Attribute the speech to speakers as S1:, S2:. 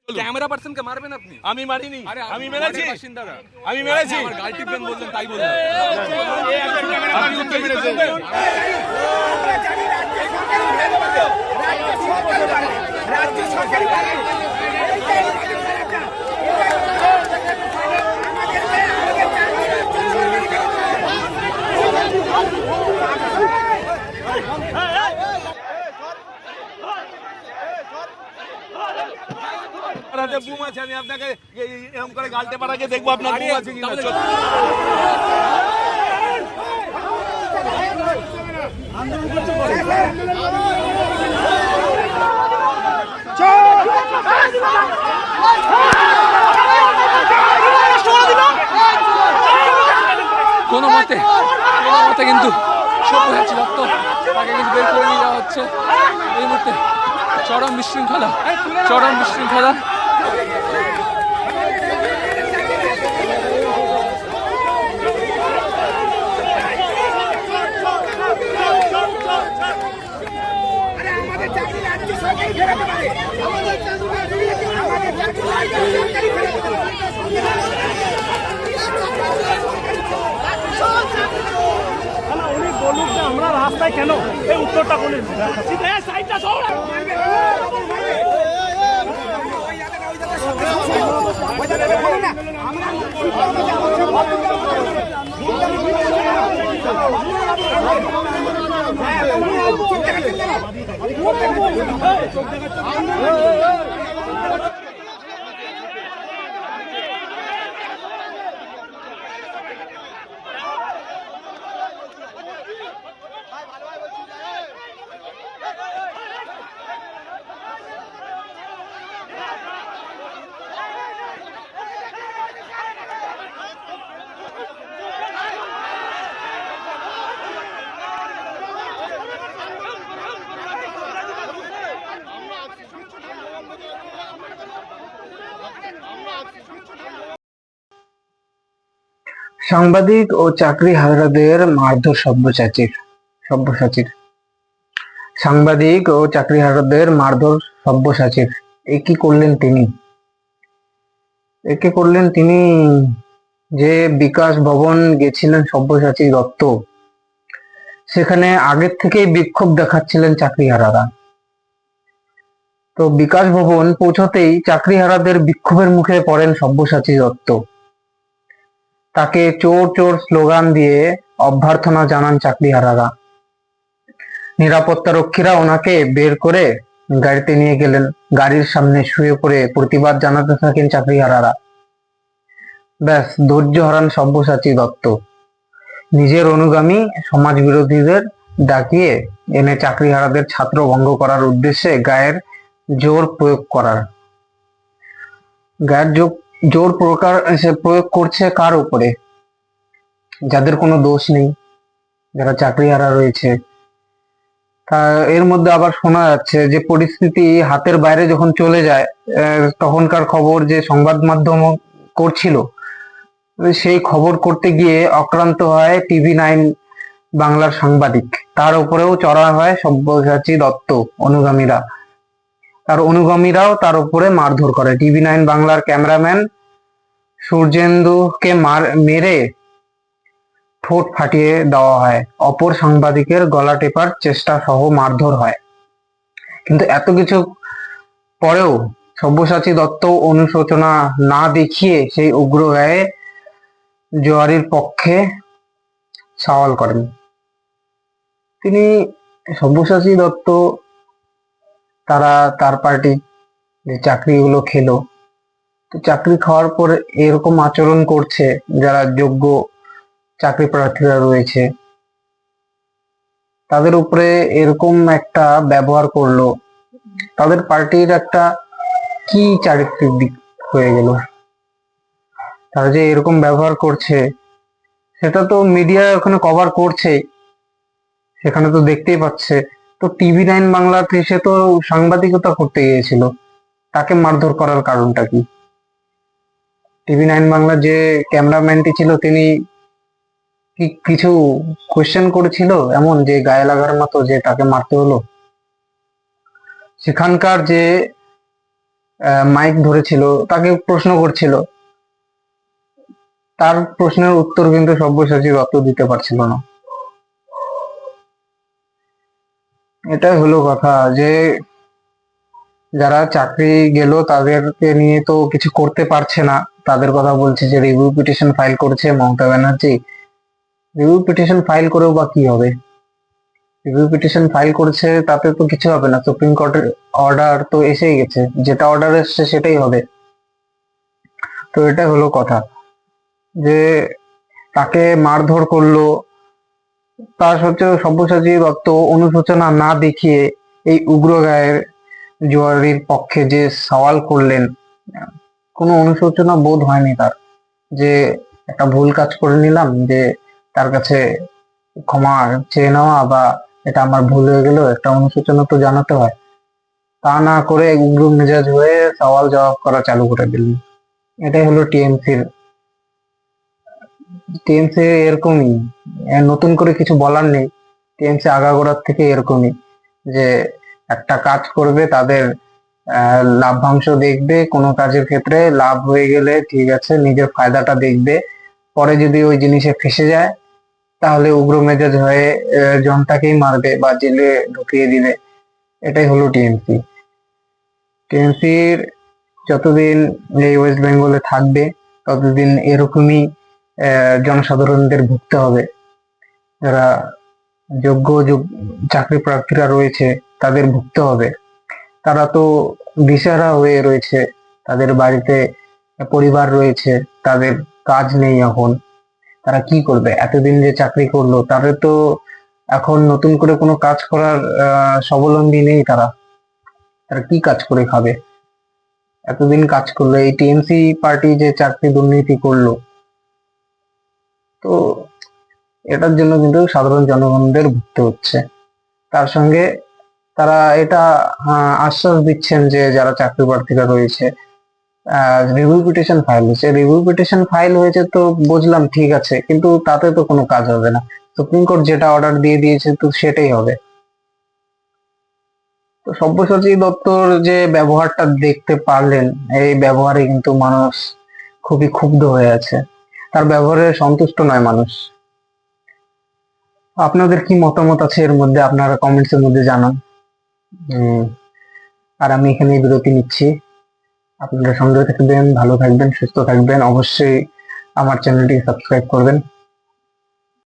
S1: Camera পার্সনকে মারবেন আপনি?
S2: আমি মারিনি,
S1: আরে
S2: আমি মেরেছি,
S1: বাসিন্দারা
S2: আমি মেরেছি।
S1: আমার গাল টিপবেন বললেন তাই বললেন।
S2: আপনি উত্তর দিয়েছেন। হাতে বুম আছে, আমি আপনাকে এরকম করে গালতে পারাকে দেখবো আপনার বুম আছে কিনা।
S1: কোনো মতে কিন্তু সব্যসাচী দত্ত তাকে কিন্তু বের করে নিয়ে যাওয়া হচ্ছে এই মুহূর্তে। চরম বিশৃঙ্খলা।
S3: উনি বলুক যে আমরা রাস্তায় কেন, এই উত্তরটা বলেন।
S4: সাংবাদিক ও চাকরিহারাদের মারধর সব্যসাচীর। সাংবাদিক ও চাকরিহারাদের মারধর সব্যসাচীর। একে করলেন তিনি যে বিকাশ ভবন গেছিলেন সব্যসাচী দত্ত, সেখানে আগের থেকেই বিক্ষোভ দেখাচ্ছিলেন চাকরিহারারা। তো বিকাশ ভবন পৌঁছতেই চাকরিহারাদের বিক্ষোভের মুখে পড়েন সব্যসাচী দত্ত। তাকে চোর চোর স্লোগান দিয়ে অভ্যর্থনা জানান চাকরিহারারা। নিরাপত্তা রক্ষীরা ওনাকে বের করে গাড়িতে নিয়ে গেলেন। গাড়ির সামনে শুয়ে পড়ে প্রতিবাদ জানাতে থাকেন চাকরিহারারা। ব্যাস, ধৈর্য হারান সব্যসাচী দত্ত। নিজের অনুগামী সমাজ বিরোধীদের ডাকিয়ে এনে চাকরিহারাদের ছাত্র ভঙ্গ করার উদ্দেশ্যে গায়ের জোর প্রয়োগ করছে কার উপরে? যাদের কোনো দোষ নেই, যারা চাকরিহারা রয়েছে। তা এর মধ্যে আবার শোনা যাচ্ছে যে পরিস্থিতি হাতের বাইরে যখন চলে যায়, তখনকার খবর যে সংবাদ মাধ্যম করছিল, সেই খবর করতে গিয়ে অক্রান্ত হয় TV9 বাংলার সাংবাদিক। তার উপরেও চড়া হয় সব্যসাচী দত্ত অনুগামীরাও তার উপরে মারধর করে। TV9 বাংলার ক্যামেরাম্যান সূর্যেন্দুকে মেরে ঠোঁট ফাটিয়ে দেওয়া হয়। অপর সাংবাদিকের গলা টেপার চেষ্টা সহ মারধর হয়। কিন্তু এত কিছু পরেও সব্যসাচী দত্ত অনুশোচনা না দেখিয়ে সেই উগ্র গায়ে জোয়ারির পক্ষে সওয়াল করেন। সব্যসাচী দত্ত তার পার্টি যে চাকরিগুলো খেলো, তো চাকরি খাওয়ার পর এরকম আচরণ করছে যারা যোগ্য চাকরি প্রার্থীরা রয়েছে, তাদের উপরে এরকম একটা ব্যবহার করলো। তাদের পার্টির একটা কি চারিত্রিক দিক হয়ে গেল? তারা যে এরকম ব্যবহার করছে সেটা তো মিডিয়া ওখানে কভার করছে, সেখানে তো দেখতেই পাচ্ছে। তো TV9 বাংলাতে সে তো সাংবাদিকতা করতে গিয়েছিল, তাকে মারধর করার কারণটা কি? TV9 বাংলার যে ক্যামেরাম্যানটি ছিল, তিনি কি কিছু কোয়েশ্চেন করেছিল এমন যে গায়ে লাগার মতো যে তাকে মারতে হলো? সেখানকার যে মাইক ধরেছিল, তাকে প্রশ্ন করছিল, তার প্রশ্নের উত্তর কিন্তু সব্যসাচী দত্ত দিতে পারছিল না। এটাই হলো কথা, যে যারা চাকরি গেল তাদেরকে নিয়ে তো কিছু করতে পারছে না। তাদের কথা বলছে যে রিভিউ পিটিশন ফাইল করেছে Mamata Banerjee. Review petition file করেও বা কি হবে? রিভিউ পিটিশন ফাইল করেছে, তাতে তো কিছু হবে না। সুপ্রিম কোর্টের অর্ডার তো এসেই গেছে, যেটা অর্ডার এসছে সেটাই হবে। তো এটা হলো কথা, যে তাকে মারধর করলো, তার সত্ত্বেও সব্যসাচী দত্ত অনুশোচনা না দেখিয়ে এই উগ্র গায়ের জুয়ারির পক্ষে যে সওয়াল করলেন, কোনো অনুশোচনা বোধ হয়নি তার, যে একটা ভুল কাজ করে নিলাম, যে তার কাছে ক্ষমা চেয়ে নেওয়া, বা এটা আমার ভুল হয়ে গেল, একটা অনুশোচনা তো জানাতে হয়। তা না করে উগ্র মেজাজ হয়ে সওয়াল জবাব করা চালু করে দিলেন। এটাই হলো টিএমসি এরকমই, নতুন করে কিছু বলার নেই। টিএমসি আগাগোড়ার থেকে এরকমই, যে একটা কাজ করবে, তাদের লাভ্যাংশ দেখবে, কোনো কাজের ক্ষেত্রে লাভ হয়ে গেলে ঠিক আছে, নিজের ফায়দাটা দেখবে, পরে যদি ওই জিনিসে ফেসে যায় তাহলে উগ্র মেজাজ হয়ে জনতাকেই মারবে বা জেলে ঢুকিয়ে দিবে। এটাই হলো টিএমসির যতদিন এই ওয়েস্ট বেঙ্গলে থাকবে ততদিন এরকমই জনসাধারণদের ভুগতে হবে। যারা যোগ্য চাকরি প্রার্থীরা রয়েছে তাদের ভুগতে হবে। তারা তো দিশেহারা হয়ে রয়েছে, তাদের বাড়িতে পরিবার রয়েছে, তাদের কাজ নেই এখন, তারা কি করবে? এতদিন যে চাকরি করলো, তাদের তো এখন নতুন করে কোনো কাজ করার স্বাবলম্বী নেই। তারা তারা কি কাজ করে খাবে? এতদিন কাজ করলো, এই টিএমসি পার্টি যে চাকরি দুর্নীতি করলো, তো এটার জন্য কিন্তু সাধারণ জনগণদের ভুগতে হচ্ছে। তার সঙ্গে তারা এটা আশ্বাস দিচ্ছেন যে যারা চাকরি প্রার্থীরা রয়েছে, রিভিউ পিটিশন ফাইল হয়েছে তো বুঝলাম, ঠিক আছে, কিন্তু তাতে তো কোনো কাজ হবে না। সুপ্রিম কোর্ট যেটা অর্ডার দিয়ে দিয়েছে তো সেটাই হবে। তো সব্যসাচী দত্তর যে ব্যবহারটা দেখতে পারলেন, এই ব্যবহারে কিন্তু মানুষ খুবই ক্ষুব্ধ হয়ে আছে, তার ব্যবহারে সন্তুষ্ট নয় মানুষ। আপনাদের কি মতামত আছে এর মধ্যে, আপনারা কমেন্টস এর মধ্যে জানান। আর আমি এখানে বিরতি নিচ্ছি। আপনারা সঙ্গে থাকবেন, ভালো থাকবেন, সুস্থ থাকবেন, অবশ্যই আমার চ্যানেলটি সাবস্ক্রাইব করবেন।